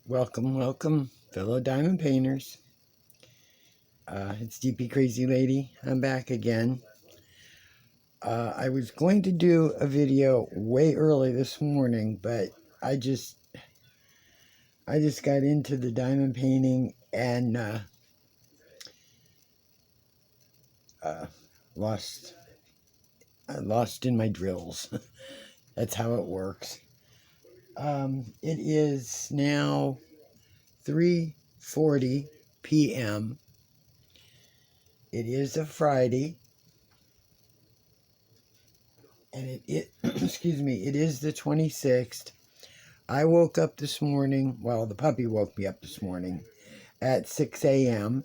Welcome, welcome, fellow diamond painters. It's DP Crazy Lady. I'm back again. I was going to do a video way early this morning, but I just got into the diamond painting and lost in my drills. That's how it works. It is now 3:40 p.m. It is a Friday. And it excuse me, it is the 26th. I woke up this morning, well, the puppy woke me up this morning at 6 a.m.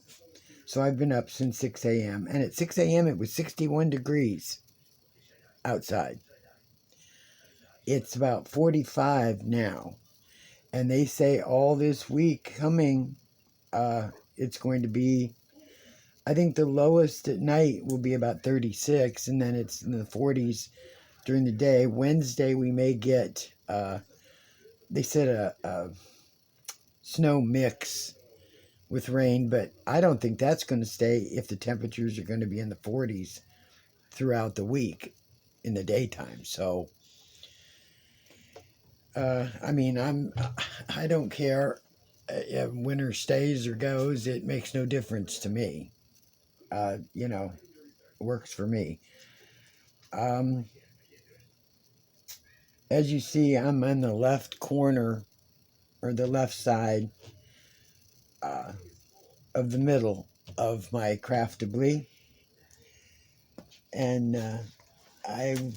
So I've been up since 6 a.m. And at 6 a.m. it was 61 degrees outside. It's about 45 now. And they say all this week coming, it's going to be, I think the lowest at night will be about 36, and then it's in the 40s during the day. Wednesday we may get, they said a snow mix with rain, but I don't think that's going to stay if the temperatures are going to be in the 40s throughout the week in the daytime. So, I mean, I don't care if winter stays or goes. It makes no difference to me. Works for me. As you see, I'm on the left corner or the left side of the middle of my craftably, and I'm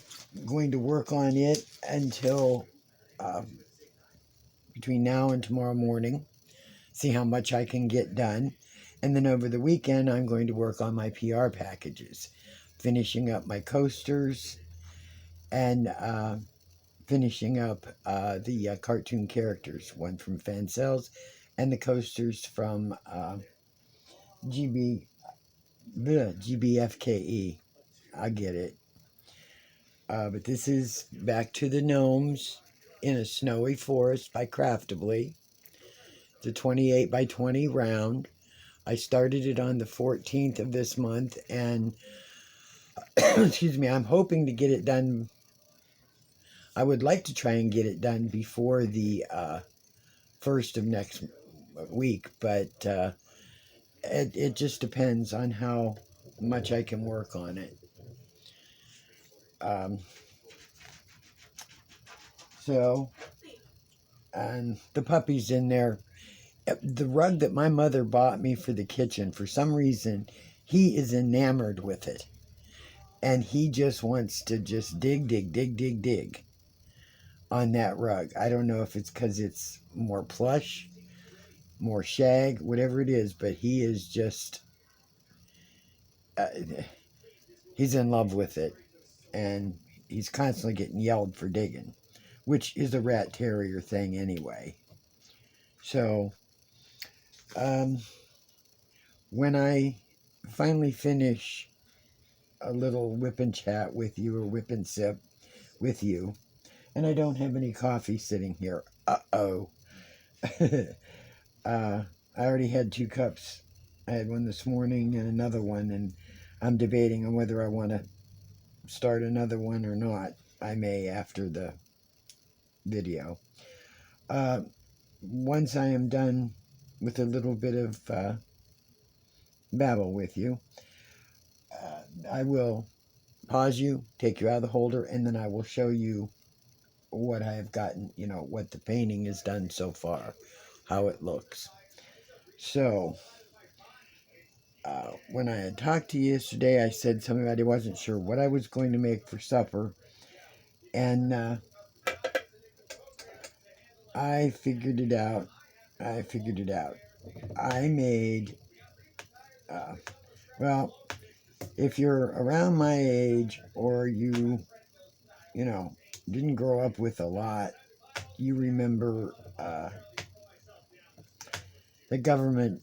going to work on it until between now and tomorrow morning, see how much I can get done, and then over the weekend I'm going to work on my PR packages, finishing up my coasters and finishing up the cartoon characters, one from Fan Cells and the coasters from GBFKE. I get it. But this is Back to the Gnomes in a Snowy Forest by Craftably. It's a 28 by 20 round. I started it on the 14th of this month, and excuse me, I'm hoping to get it done. I would like to try and get it done before the first of next week, but it just depends on how much I can work on it. And the puppy's in there. The rug that my mother bought me for the kitchen, for some reason, he is enamored with it. And he just wants to just dig on that rug. I don't know if it's because it's more plush, more shag, whatever it is, but he is just, he's in love with it. And he's constantly getting yelled for digging, which is a rat terrier thing anyway. So, when I finally finish a little whip and chat with you, or whip and sip with you, and I don't have any coffee sitting here. Uh-oh. I already had 2 cups. I had one this morning and another one, and I'm debating on whether I want to start another one or not. I may after the video. Once I am done with a little bit of babble with you, I will pause you, take you out of the holder, and then I will show you what I have gotten, what the painting has done so far, how it looks. So, when I had talked to you yesterday, I said something about I wasn't sure what I was going to make for supper, and I figured it out. I made, well, if you're around my age, or you didn't grow up with a lot, you remember the government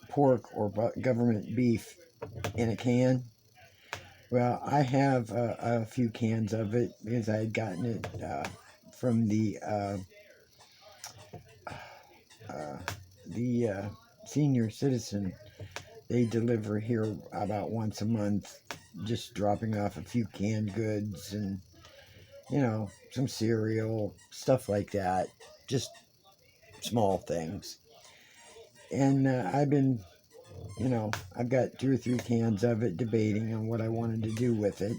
pork or government beef in a can. Well, I have a few cans of it because I had gotten it from the the senior citizen, they deliver here about once a month, just dropping off a few canned goods and, some cereal, stuff like that. Just small things. And I've been, I've got 2 or 3 cans of it, debating on what I wanted to do with it.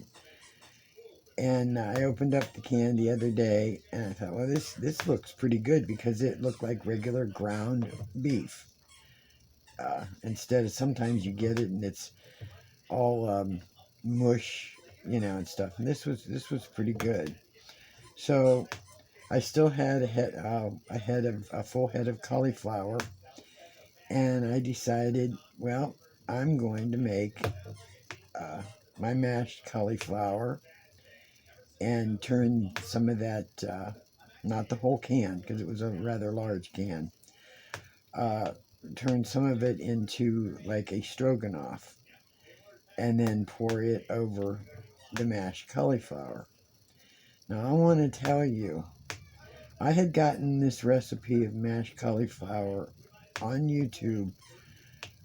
And I opened up the can the other day, and I thought, well, this looks pretty good, because it looked like regular ground beef. Instead of, sometimes you get it and it's all mush, and stuff. And this was pretty good. So I still had a full head of cauliflower, and I decided, well, I'm going to make my mashed cauliflower and turn some of that, not the whole can, because it was a rather large can, turn some of it into like a stroganoff, and then pour it over the mashed cauliflower. Now, I want to tell you, I had gotten this recipe of mashed cauliflower on YouTube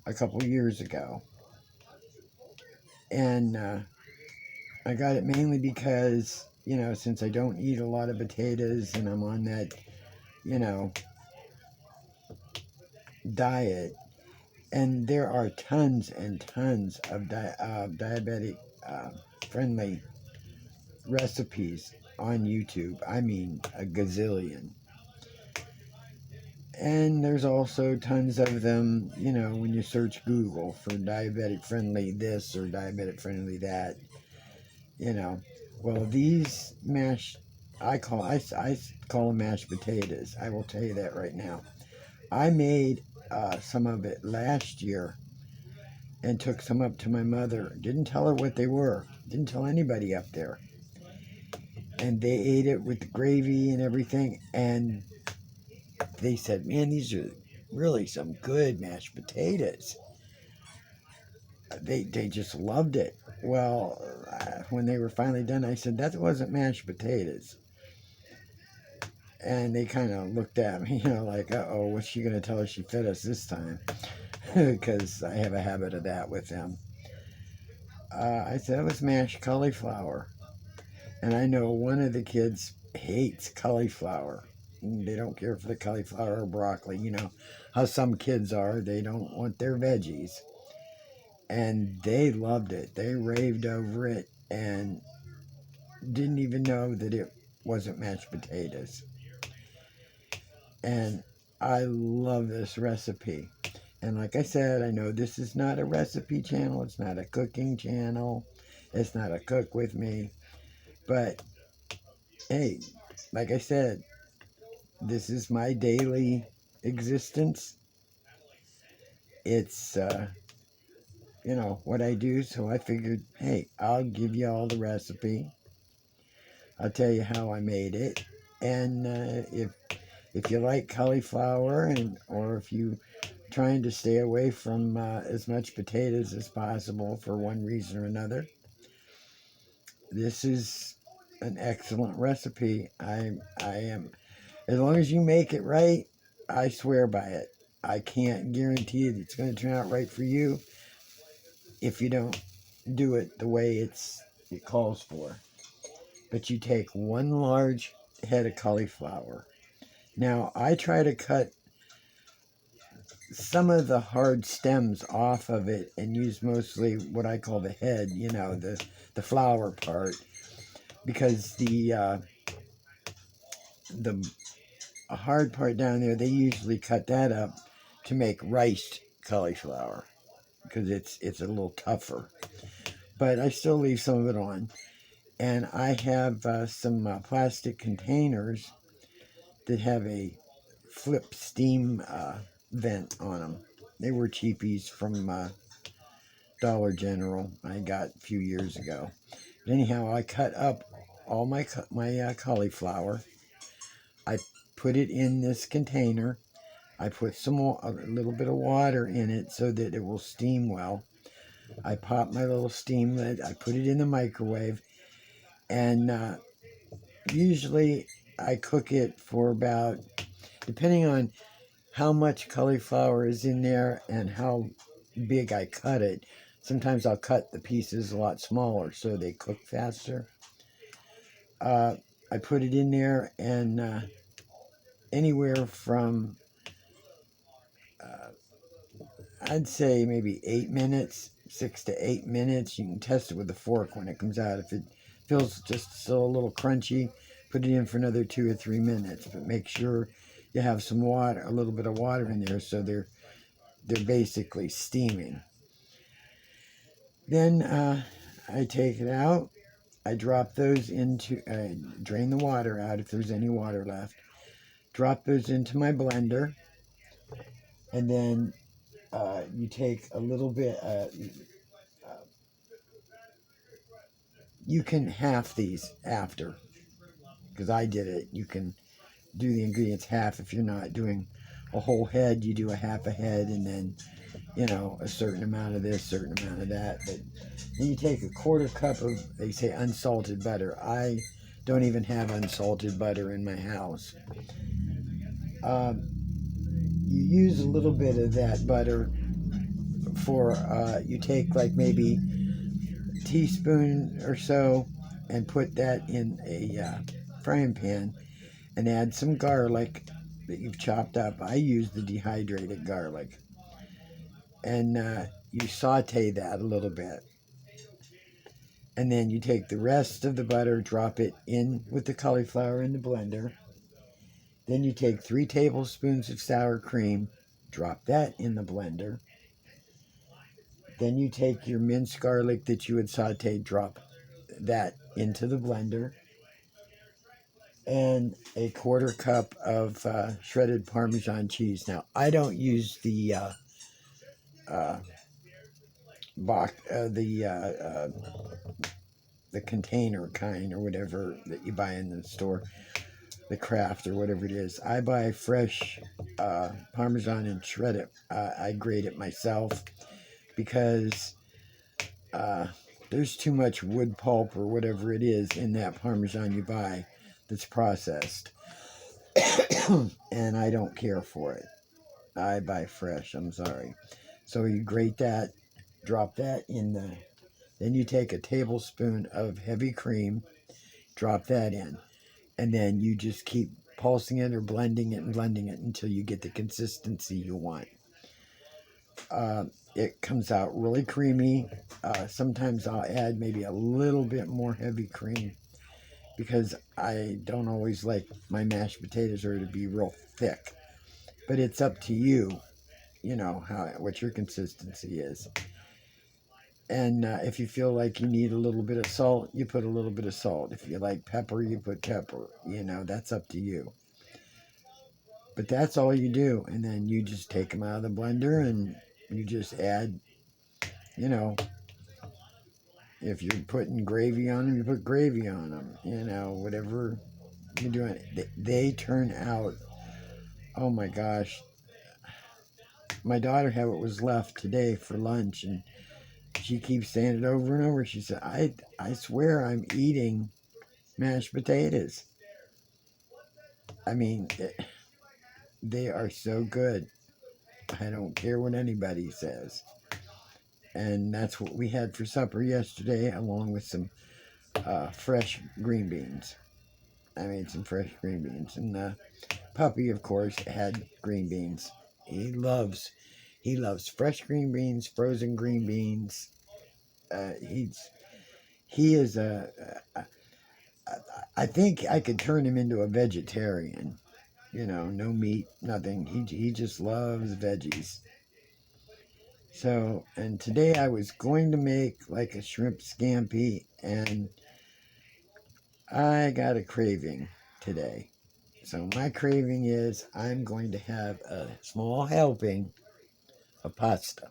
a couple years ago. And I got it mainly because, since I don't eat a lot of potatoes and I'm on that, diet, and there are tons and tons of diabetic friendly recipes on YouTube. I mean, a gazillion. And there's also tons of them, when you search Google for diabetic friendly this or diabetic friendly that, Well, these I call them mashed potatoes. I will tell you that right now. I made some of it last year and took some up to my mother. Didn't tell her what they were. Didn't tell anybody up there. And they ate it with the gravy and everything. And they said, man, these are really some good mashed potatoes. They just loved it. Well, when they were finally done, I said, that wasn't mashed potatoes. And they kind of looked at me, like, uh-oh, what's she going to tell us she fed us this time? Because I have a habit of that with them. I said it was mashed cauliflower. And I know one of the kids hates cauliflower. They don't care for the cauliflower or broccoli. You know how some kids are. They don't want their veggies. And they loved it. They raved over it and didn't even know that it wasn't mashed potatoes. And I love this recipe. And like I said, I know this is not a recipe channel. It's not a cooking channel. It's not a cook with me. But, hey, like I said, this is my daily existence. It's, what I do. So I figured, hey, I'll give you all the recipe. I'll tell you how I made it. And if you like cauliflower, or if you're trying to stay away from as much potatoes as possible for one reason or another, this is an excellent recipe. I am, as long as you make it right, I swear by it. I can't guarantee that it's going to turn out right for you if you don't do it the way it calls for. But you take one large head of cauliflower. Now, I try to cut some of the hard stems off of it and use mostly what I call the head, the flower part, because the hard part down there, they usually cut that up to make riced cauliflower, because it's a little tougher. But I still leave some of it on. And I have some plastic containers that have a flip steam vent on them. They were cheapies from Dollar General I got a few years ago. But anyhow, I cut up all my cauliflower. I put it in this container. I put a little bit of water in it so that it will steam well. I pop my little steam lid. I put it in the microwave. And usually I cook it for about, depending on how much cauliflower is in there and how big I cut it. Sometimes I'll cut the pieces a lot smaller so they cook faster. I put it in there, and anywhere from I'd say maybe 8 minutes, 6 to 8 minutes. You can test it with a fork when it comes out. If it feels just still a little crunchy, put it in for another 2 or 3 minutes. But make sure you have some water, a little bit of water in there, so they're basically steaming. Then I take it out. I drop those into, drain the water out if there's any water left. Drop those into my blender, and then you take a little bit. You can half these after, because I did it. You can do the ingredients half if you're not doing a whole head. You do a half a head, and then a certain amount of this, certain amount of that. But then you take a quarter cup of, they say, unsalted butter. I don't even have unsalted butter in my house. You use a little bit of that butter for, you take like maybe a teaspoon or so and put that in a frying pan and add some garlic that you've chopped up. I use the dehydrated garlic. And you saute that a little bit. And then you take the rest of the butter, drop it in with the cauliflower in the blender. Then you take 3 tablespoons of sour cream, drop that in the blender. Then you take your minced garlic that you had sauteed, drop that into the blender. And a quarter cup of shredded Parmesan cheese. Now, I don't use the the container kind or whatever that you buy in the store, the Kraft or whatever it is. I buy fresh Parmesan and shred it. I grate it myself because there's too much wood pulp or whatever it is in that Parmesan you buy that's processed. And I don't care for it. I buy fresh, I'm sorry. So you grate that, drop that in the, then you take a tablespoon of heavy cream, drop that in, and then you just keep pulsing it or blending it and blending it until you get the consistency you want. It comes out really creamy. Sometimes I'll add maybe a little bit more heavy cream because I don't always like my mashed potatoes to be real thick. But it's up to you, what your consistency is. And if you feel like you need a little bit of salt, you put a little bit of salt. If you like pepper, you put pepper. That's up to you. But that's all you do. And then you just take them out of the blender and you just add, if you're putting gravy on them, you put gravy on them. Whatever you're doing. They turn out, oh my gosh. My daughter had what was left today for lunch, and she keeps saying it over and over. She said, I swear I'm eating mashed potatoes. I mean, they are so good. I don't care what anybody says. And that's what we had for supper yesterday, along with some fresh green beans. I made some fresh green beans. And the puppy, of course, had green beans. He loves fresh green beans, frozen green beans. He is I think I could turn him into a vegetarian. No meat, nothing. He just loves veggies. So, and today I was going to make like a shrimp scampi, and I got a craving today. So my craving is I'm going to have a small helping of pasta.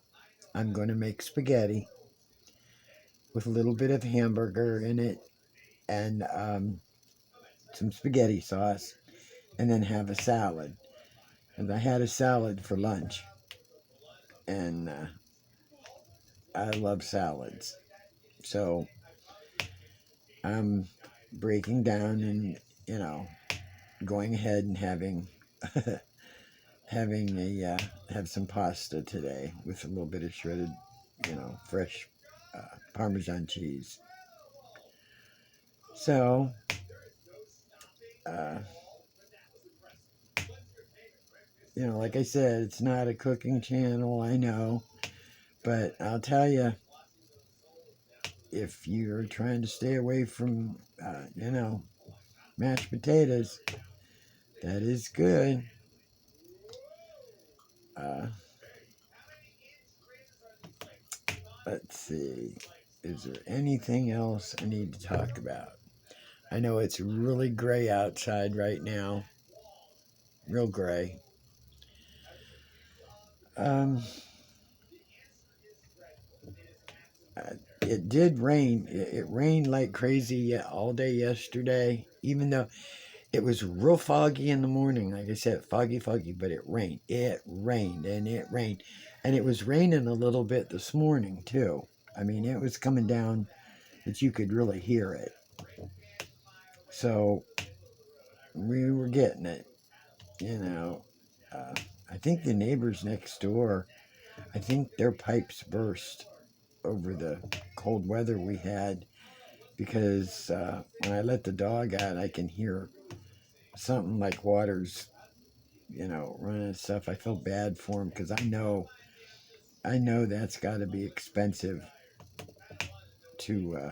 I'm going to make spaghetti with a little bit of hamburger in it and some spaghetti sauce, and then have a salad. And I had a salad for lunch, and I love salads. So I'm breaking down and, going ahead and having having have some pasta today with a little bit of shredded, fresh Parmesan cheese. So, uh, like I said, it's not a cooking channel, I know, but I'll tell you, if you're trying to stay away from, mashed potatoes, that is good. Uh, let's see. Is there anything else I need to talk about? I know it's really gray outside right now. Real gray. Um, it did rain. It rained like crazy all day yesterday, even though it was real foggy in the morning. Like I said, foggy, but it rained. It rained and it rained. And it was raining a little bit this morning, too. I mean, it was coming down that you could really hear it. So, we were getting it, I think the neighbors next door, I think their pipes burst over the cold weather we had, because when I let the dog out, I can hear something like water's, running and stuff. I feel bad for him because I know that's got to be expensive to,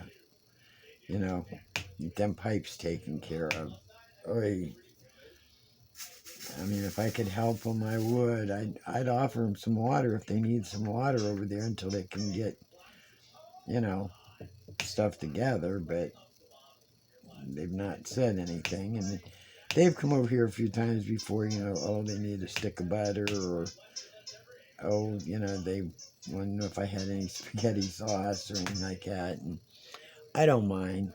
get them pipes taken care of. Oy. I mean, if I could help them, I would. I'd offer them some water if they need some water over there until they can get, stuff together. But they've not said anything, and they've come over here a few times before. Oh, they need a stick of butter, or oh, they want to know if I had any spaghetti sauce or anything like that. And I don't mind.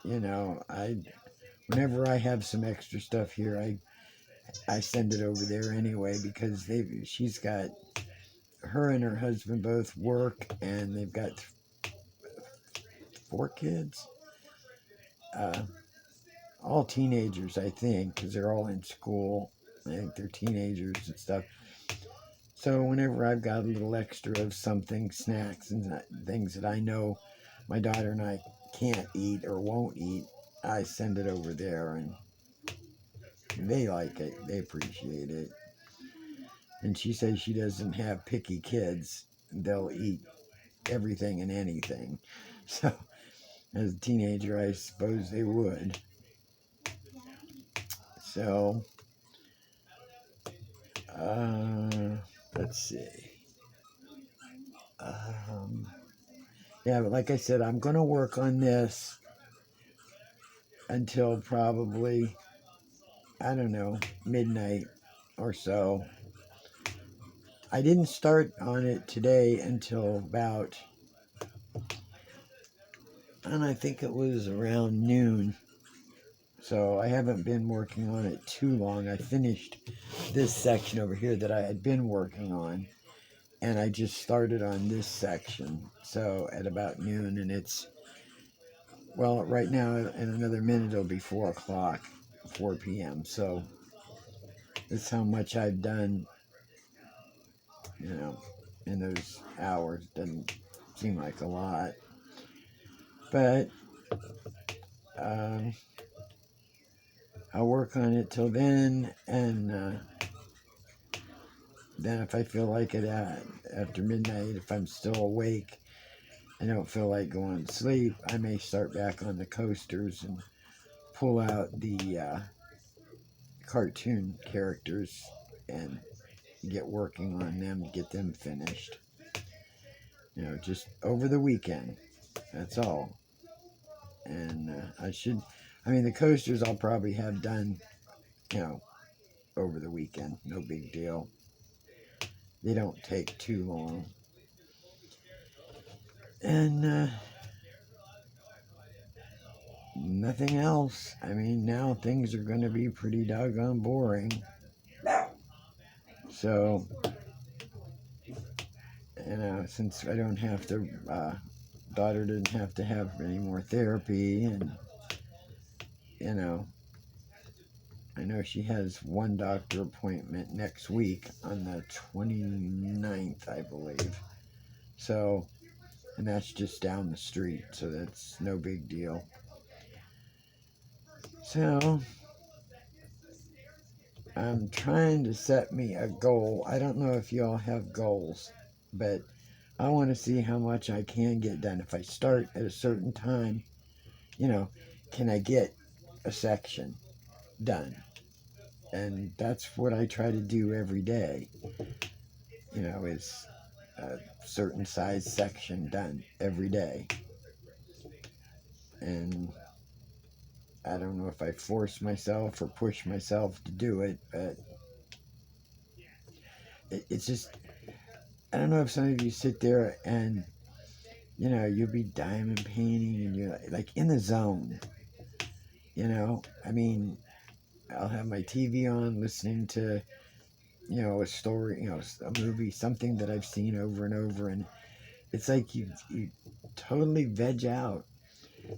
I whenever I have some extra stuff here, I send it over there anyway, because she's got, her and her husband both work, and they've got 4 kids, all teenagers, I think, because they're all in school. I think they're teenagers and stuff. So whenever I've got a little extra of something, snacks and things that I know my daughter and I can't eat or won't eat, I send it over there, and they like it. They appreciate it. And she says she doesn't have picky kids. They'll eat everything and anything. So, as a teenager, I suppose they would. So, let's see. Yeah, but like I said, I'm going to work on this until probably, I don't know, midnight or so. I didn't start on it today until about, and I think it was around noon. So I haven't been working on it too long. I finished this section over here that I had been working on, and I just started on this section. So at about noon, and it's, well, right now in another minute it'll be 4 o'clock, 4 p.m. So that's how much I've done, in those hours. Doesn't seem like a lot, but I'll work on it till then, and then if I feel like it after midnight, if I'm still awake, I don't feel like going to sleep, I may start back on the coasters and pull out the cartoon characters and get working on them to get them finished. Just over the weekend. That's all. And the coasters I'll probably have done, over the weekend. No big deal. They don't take too long. And nothing else. Now things are going to be pretty doggone boring. So, since I don't have to, daughter didn't have to have any more therapy, and, I know she has one doctor appointment next week on the 29th, I believe. So, and that's just down the street, so that's no big deal. So, I'm trying to set me a goal. I don't know if y'all have goals, but I want to see how much I can get done. If I start at a certain time, can I get a section done? And that's what I try to do every day, is a certain size section done every day. And I don't know if I force myself or push myself to do it, but it's just, I don't know if some of you sit there and, you'll be diamond painting and you're like in the zone, I mean, I'll have my TV on listening to, a story, a movie, something that I've seen over and over. And it's like you totally veg out.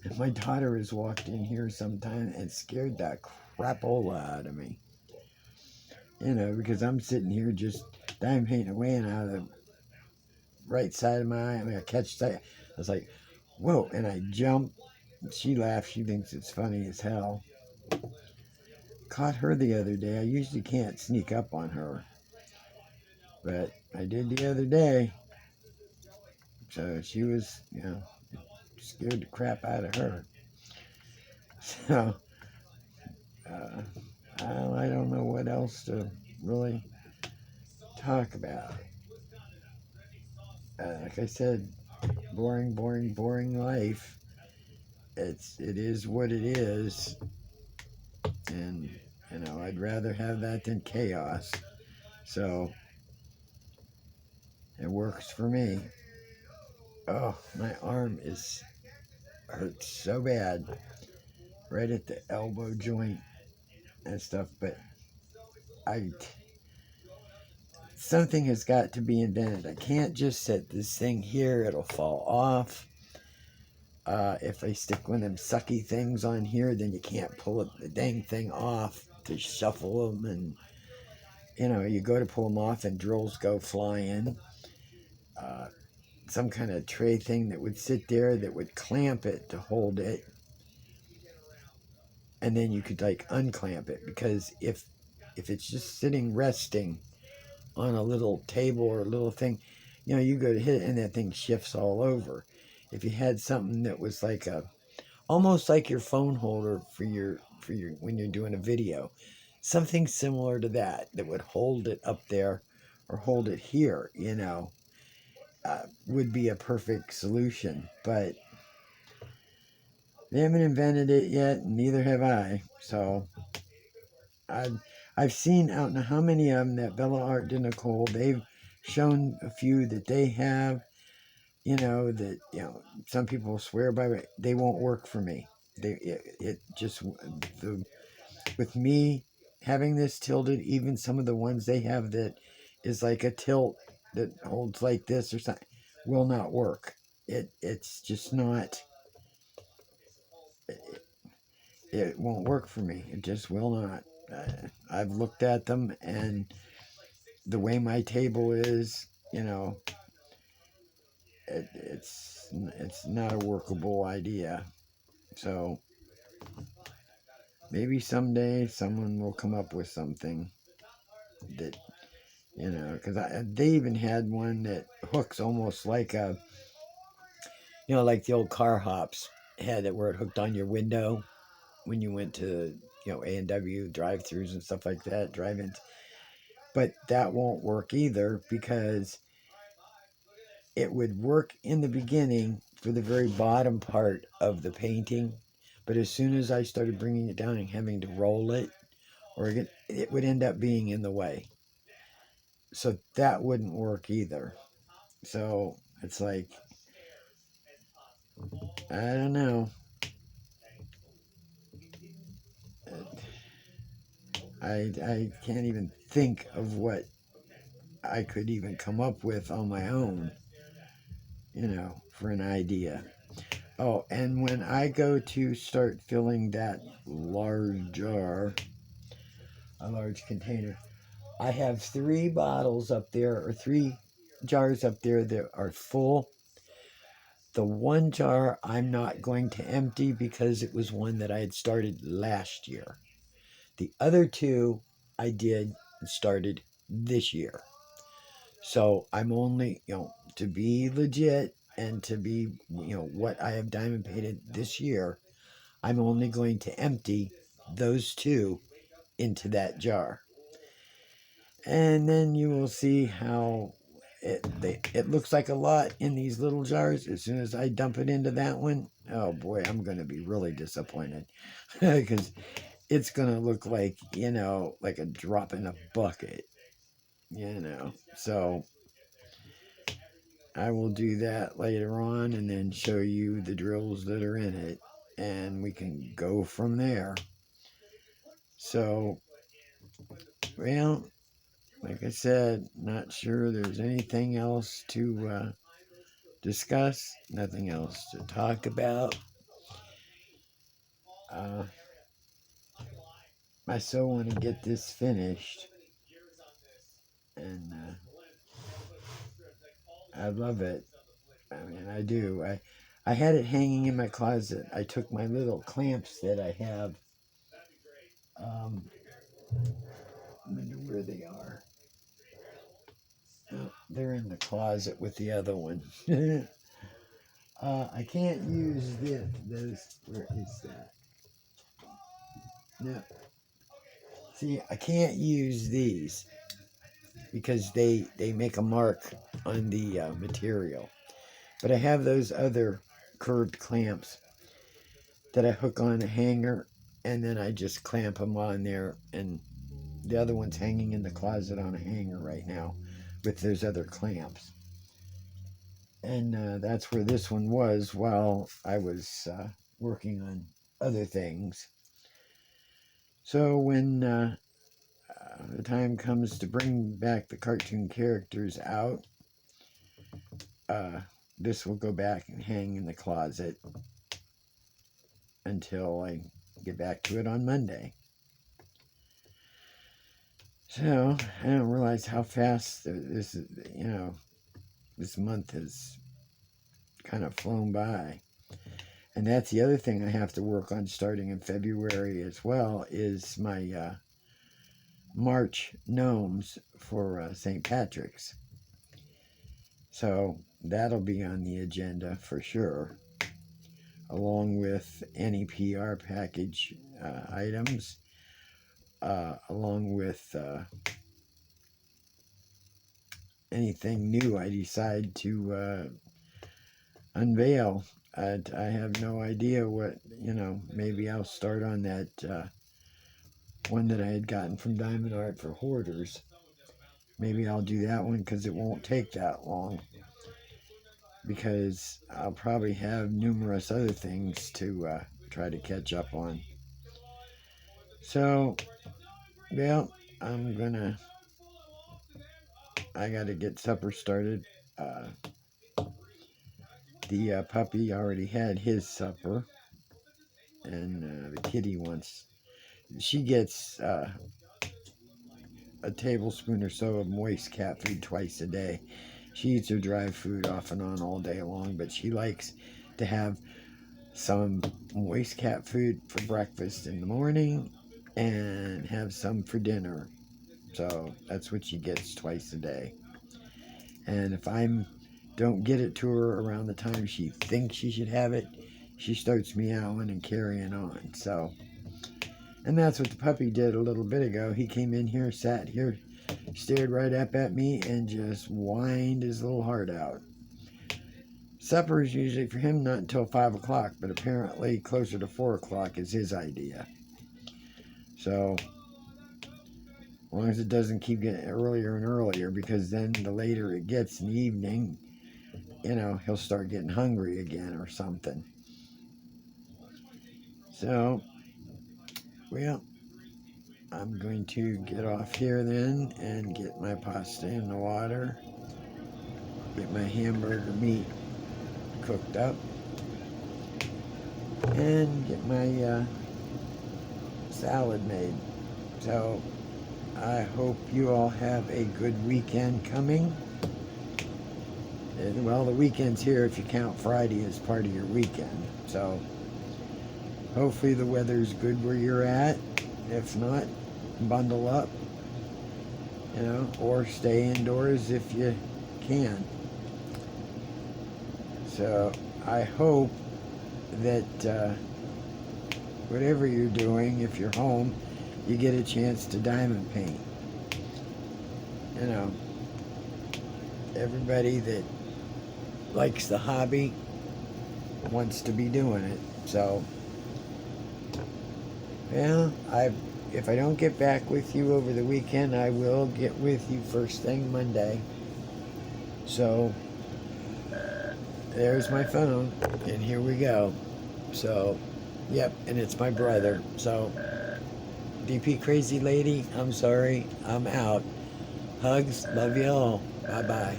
And my daughter has walked in here sometime and scared that crapola out of me. Because I'm sitting here just diamond painting away, and out of the right side of my eye, I mean, I catch that. I was like, whoa, and I jump. She laughs. She thinks it's funny as hell. Caught her the other day. I usually can't sneak up on her, but I did the other day. So she was, scared the crap out of her. So, I don't know what else to really talk about. Like I said, boring life. It is what it is, and I'd rather have that than chaos. So it works for me. Oh, my arm hurts so bad, right at the elbow joint and stuff. But something has got to be invented. I can't just set this thing here; it'll fall off. If I stick one of them sucky things on here, then you can't pull the dang thing off to shuffle them, and you go to pull them off and drills go flying. Some kind of tray thing that would sit there that would clamp it to hold it, and then you could like unclamp it, because if it's just sitting resting on a little table or a little thing, you go to hit it and that thing shifts all over. If you had something that was like almost like your phone holder for your when you're doing a video, something similar to that would hold it up there or hold it here, would be a perfect solution. But they haven't invented it yet, and neither have I. So I've seen, I don't know how many of them that Bella Art de Nicole, they've shown a few that they have, that, some people swear by it. They won't work for me. It just, with me having this tilted, even some of the ones they have that is like a tilt that holds like this or something, will not work. It's just not, it won't work for me. It just will not. I've looked at them, and the way my table is, it's not a workable idea. So maybe someday someone will come up with something that, because they even had one that hooks almost like like the old car hops had it, where it hooked on your window when you went to, A&W drive-thrus and stuff like that, drive-ins. But that won't work either, because it would work in the beginning for the very bottom part of the painting. But as soon as I started bringing it down and having to roll it, it would end up being in the way. So that wouldn't work either. So it's like, I don't know. I can't even think of what I could even come up with on my own, for an idea. Oh, and when I go to start filling that large jar, a large container. I have 3 bottles up there, or 3 jars up there that are full. The one jar I'm not going to empty because it was one that I had started last year. The other 2 I did and started this year. So I'm only, to be legit and to be, what I have diamond painted this year, I'm only going to empty those 2 into that jar. And then you will see how it looks like a lot in these little jars. As soon as I dump it into that one, oh boy, I'm going to be really disappointed. Because it's going to look like, like a drop in a bucket. So I will do that later on and then show you the drills that are in it. And we can go from there. So, well, like I said, not sure there's anything else to discuss, nothing else to talk about. I so want to get this finished, and I love it. I mean, I do. I had it hanging in my closet. I took my little clamps that I have. I wonder where they are. Oh, they're in the closet with the other one. I can't use those. Where is that? No. See, I can't use these because they make a mark on the material. But I have those other curved clamps that I hook on a hanger, and then I just clamp them on there, and the other one's hanging in the closet on a hanger right now with those other clamps. And that's where this one was while I was working on other things. So when the time comes to bring back the cartoon characters out, this will go back and hang in the closet until I get back to it on Monday. So I don't realize how fast this is, this month has kind of flown by. And that's the other thing I have to work on starting in February as well, is my March GNOMES for St. Patrick's. So that'll be on the agenda for sure, along with any PR package items, along with anything new I decide to unveil. I have no idea what, maybe I'll start on that one that I had gotten from Diamond Art for hoarders. Maybe I'll do that one because it won't take that long, because I'll probably have numerous other things to try to catch up on. So, well, I gotta get supper started. The puppy already had his supper, and the kitty she gets a tablespoon or so of moist cat food twice a day. She eats her dry food off and on all day long, but she likes to have some moist cat food for breakfast in the morning and have some for dinner. So that's what she gets twice a day. And if I don't get it to her around the time she thinks she should have it, she starts meowing and carrying on. So, and that's what the puppy did a little bit ago. He came in here, sat here, stared right up at me, and just whined his little heart out. Supper is usually for him not until 5 o'clock, but apparently closer to 4 o'clock is his idea. So, as long as it doesn't keep getting earlier and earlier, because then the later it gets in the evening, he'll start getting hungry again or something. So, well, I'm going to get off here then and get my pasta in the water, get my hamburger meat cooked up, and get my salad made. So I hope you all have a good weekend coming. Well, the weekend's here if you count Friday as part of your weekend. So, hopefully the weather's good where you're at. If not, bundle up, or stay indoors if you can. So, I hope that whatever you're doing, if you're home, you get a chance to diamond paint. Everybody that likes the hobby wants to be doing it. So, yeah, if I don't get back with you over the weekend, I will get with you first thing Monday. So, there's my phone, and here we go. So, yep, and it's my brother. So, DP Crazy Lady, I'm sorry, I'm out. Hugs, love you all. Bye-bye.